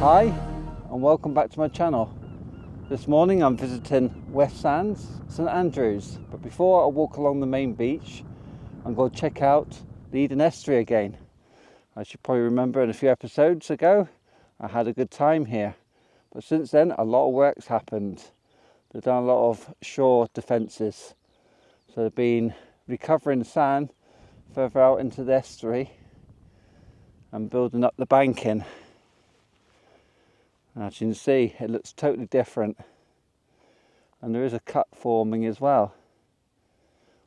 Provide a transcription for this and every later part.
Hi and welcome back to my channel. This morning I'm visiting West Sands, St Andrews, but before I walk along the main beach I'm going to check out the Eden Estuary again. As you probably remember, in a few episodes ago I had a good time here, but since then a lot of work's happened. They've done a lot of shore defences, so they've been recovering sand further out into the estuary and building up the banking. As you can see, it looks totally different, and there is a cut forming as well.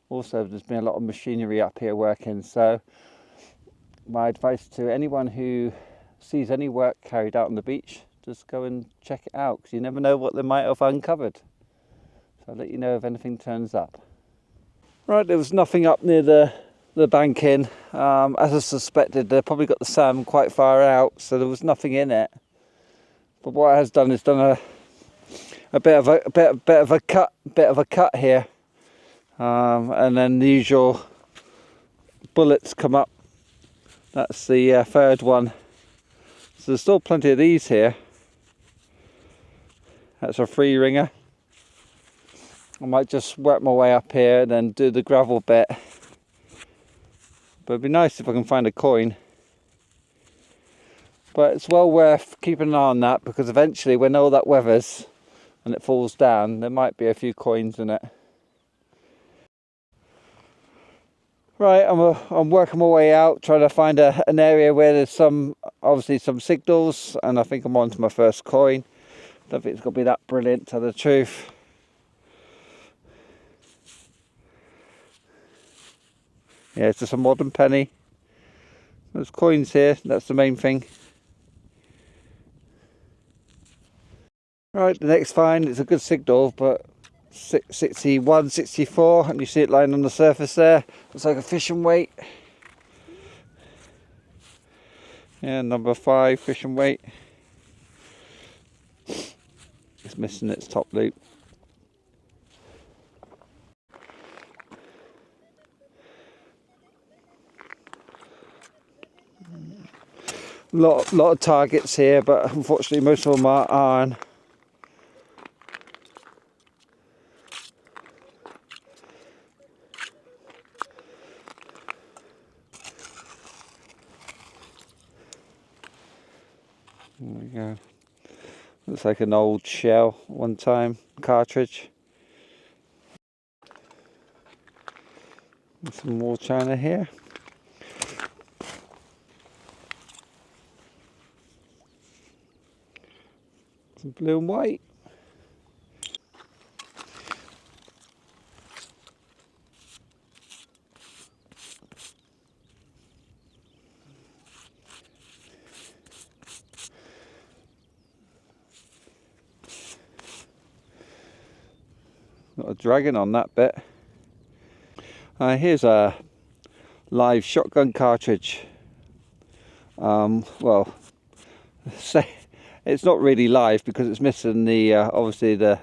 Also, there's been a lot of machinery up here working, so my advice to anyone who sees any work carried out on the beach, just go and check it out, because you never know what they might have uncovered. So I'll let you know if anything turns up. Right, there was nothing up near the banking. As I suspected, they probably got the sand quite far out, so there was nothing in it. But what it has done is done a bit of a cut here, and then the usual bullets come up. That's the third one. So there's still plenty of these here. That's a 3-ringer. I might just work my way up here and then do the gravel bit. But it'd be nice if I can find a coin. But it's well worth keeping an eye on that, because eventually when all that weathers and it falls down, there might be a few coins in it. Right, I'm working my way out, trying to find an area where there's obviously some signals, and I think I'm on to my first coin. Don't think it's going to be that brilliant, to tell the truth. Yeah, it's just a modern penny. There's coins here, that's the main thing. Right, the next find is a good signal, but 61, 64, and you see it lying on the surface there. Looks like a fishing weight. Yeah, number 5 fishing weight. It's missing its top loop. Lot of targets here, but unfortunately most of them are iron. There we go. Looks like an old shell, one time cartridge. And some more china here. Some blue and white. Got a dragon on that bit. Here's a live shotgun cartridge. Well, it's not really live because it's missing the obviously the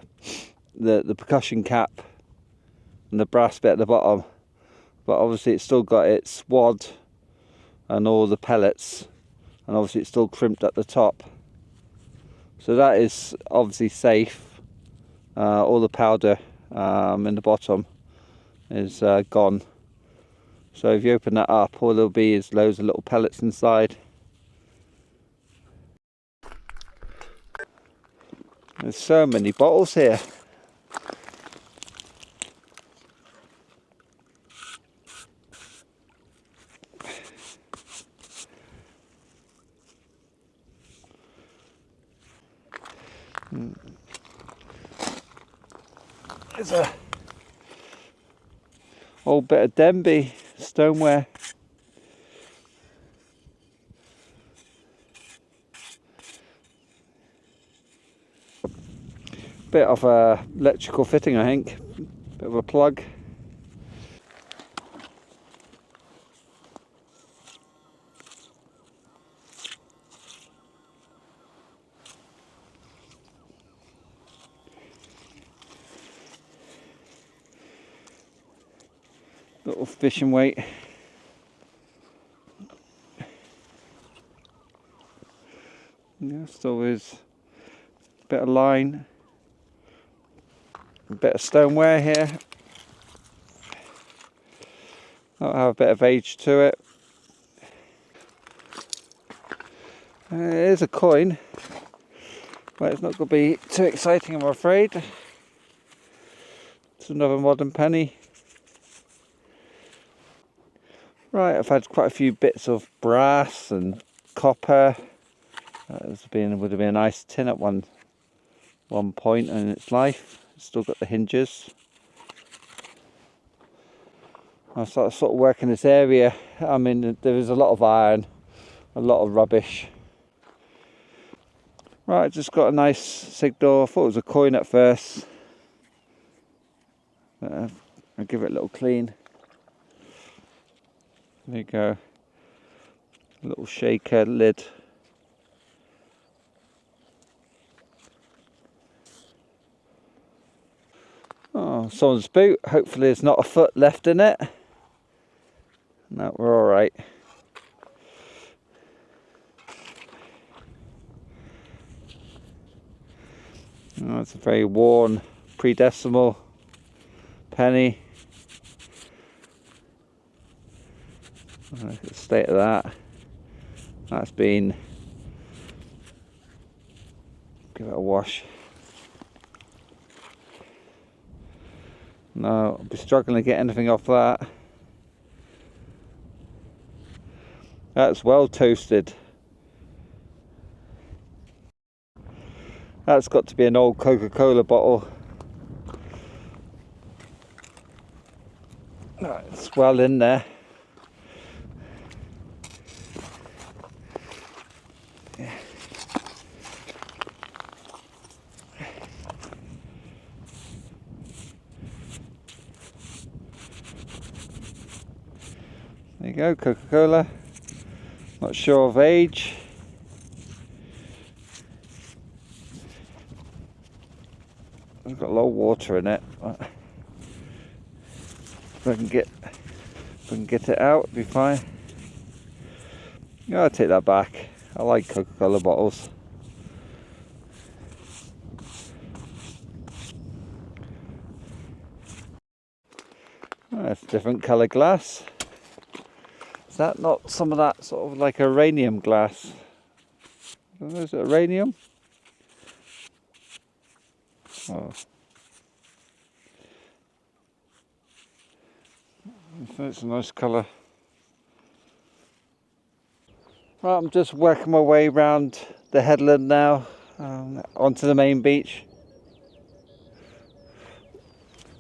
percussion cap and the brass bit at the bottom, but obviously it's still got its wad and all the pellets, and obviously it's still crimped at the top. So that is obviously safe. All the powder in the bottom is gone. So if you open that up, all there'll be is loads of little pellets inside. There's so many bottles here. There's a old bit of Denby stoneware. Bit of a electrical fitting, I think. Bit of a plug. Little fishing weight. Yeah. Still is a bit of line, a bit of stoneware here. That'll have a bit of age to it. It is a coin, but it's not going to be too exciting, I'm afraid. It's another modern penny. Right, I've had quite a few bits of brass and copper. Would have been a nice tin at one point in its life. It's still got the hinges. I sort of work in this area. I mean, there is a lot of iron, a lot of rubbish. Right, just got a nice signal. I thought it was a coin at first. I'll give it a little clean. There you go. A little shaker lid. Oh, someone's boot. Hopefully there's not a foot left in it. No, we're all right. Oh, it's a very worn pre-decimal penny. Look at the state of that. That's been... give it a wash. No, I'll be struggling to get anything off that. That's well toasted. That's got to be an old Coca-Cola bottle. It's well in there. There you go, Coca-Cola. Not sure of age. It's got a lot of water in it. If I can get it out, it'll be fine. Yeah, I'll take that back. I like Coca-Cola bottles. Oh, that's different colour glass. Is that not some of that sort of like uranium glass? Is it uranium? Oh. It's a nice colour. Right, I'm just working my way around the headland now, onto the main beach.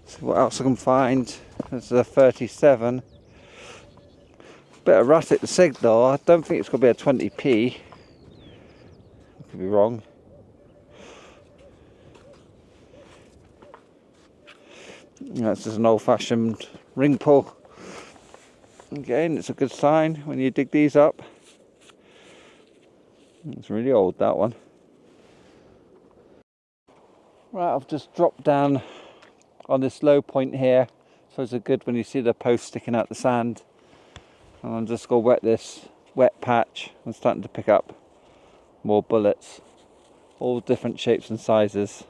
See what else I can find. There's a 37. Bit erratic the signal. I don't think it's going to be a 20p. I could be wrong. That's just an old-fashioned ring pull. Again, it's a good sign when you dig these up. It's really old, that one. Right, I've just dropped down on this low point here. So it's good when you see the post sticking out the sand. And I'm just going to wet this wet patch. I'm starting to pick up more bullets, all different shapes and sizes.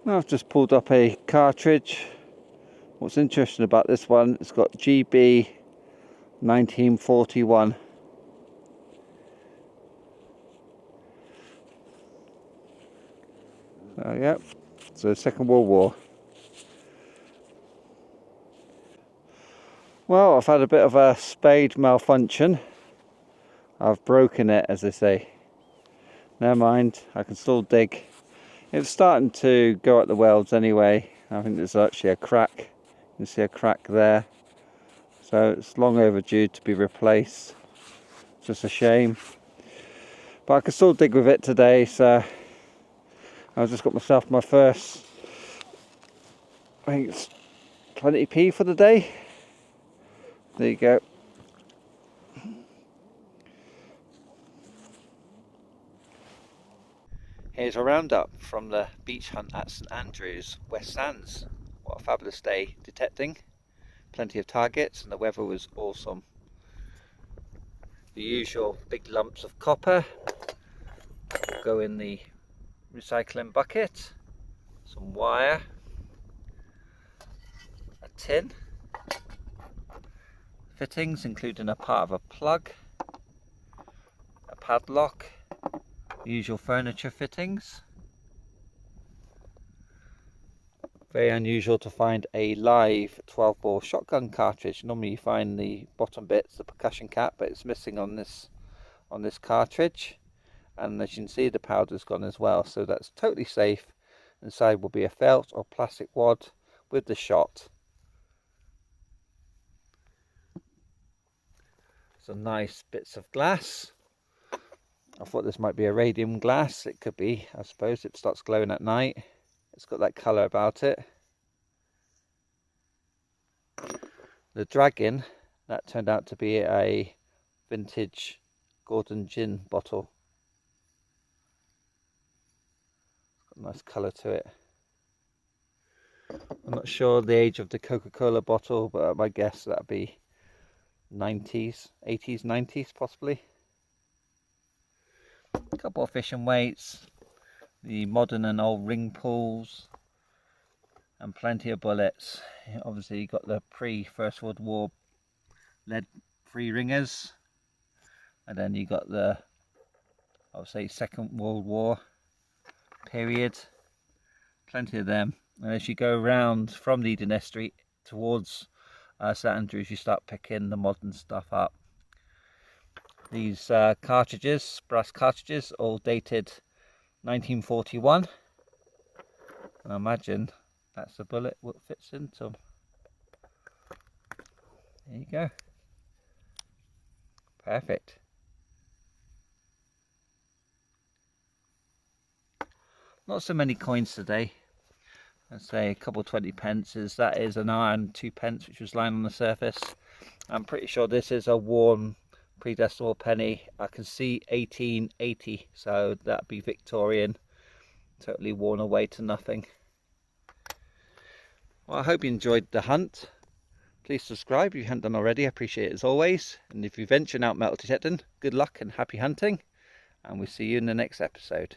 Now I've just pulled up a cartridge. What's interesting about this one, it's got GB 1941. So yep, so Second World War. Well, I've had a bit of a spade malfunction. I've broken it, as they say. Never mind, I can still dig. It's starting to go at the welds anyway. I think there's actually a crack. You can see a crack there. So it's long overdue to be replaced. It's just a shame. But I can still dig with it today, so I've just got myself my first, I think it's 20p for the day. There you go. Here's a roundup from the beach hunt at St Andrews, West Sands. What a fabulous day detecting. Plenty of targets and the weather was awesome. The usual big lumps of copper will go in the recycling bucket, some wire, a tin, fittings including a part of a plug, a padlock, the usual furniture fittings. Very unusual to find a live 12-bore shotgun cartridge. Normally you find the bottom bits, the percussion cap, but it's missing on this cartridge. And as you can see, the powder's gone as well, so that's totally safe. Inside will be a felt or plastic wad with the shot. Some nice bits of glass. I thought this might be a radium glass. It could be, I suppose. It starts glowing at night. It's got that colour about it. The dragon, that turned out to be a vintage Gordon gin bottle. It's got a nice colour to it. I'm not sure the age of the Coca-Cola bottle, but I guess that'd be 90s, 80s, 90s possibly. A couple of fishing weights, the modern and old ring pulls, and plenty of bullets. Obviously you got the pre-First World War lead-free ringers, and then you got the, I would say, Second World War period. Plenty of them. And as you go around from the Eden Estuary towards St Andrews, you start picking the modern stuff up. These cartridges, brass cartridges, all dated 1941. I imagine that's the bullet what fits into them. There you go. Perfect. Not so many coins today. I'd say a couple 20 pences. That is an iron 2 pence which was lying on the surface. I'm pretty sure this is a worn pre-decimal penny. I can see 1880, so that'd be Victorian. Totally worn away to nothing. Well, I hope you enjoyed the hunt. Please subscribe if you haven't done already. I appreciate it as always. And if you venture out metal detecting, good luck and happy hunting. And we'll see you in the next episode.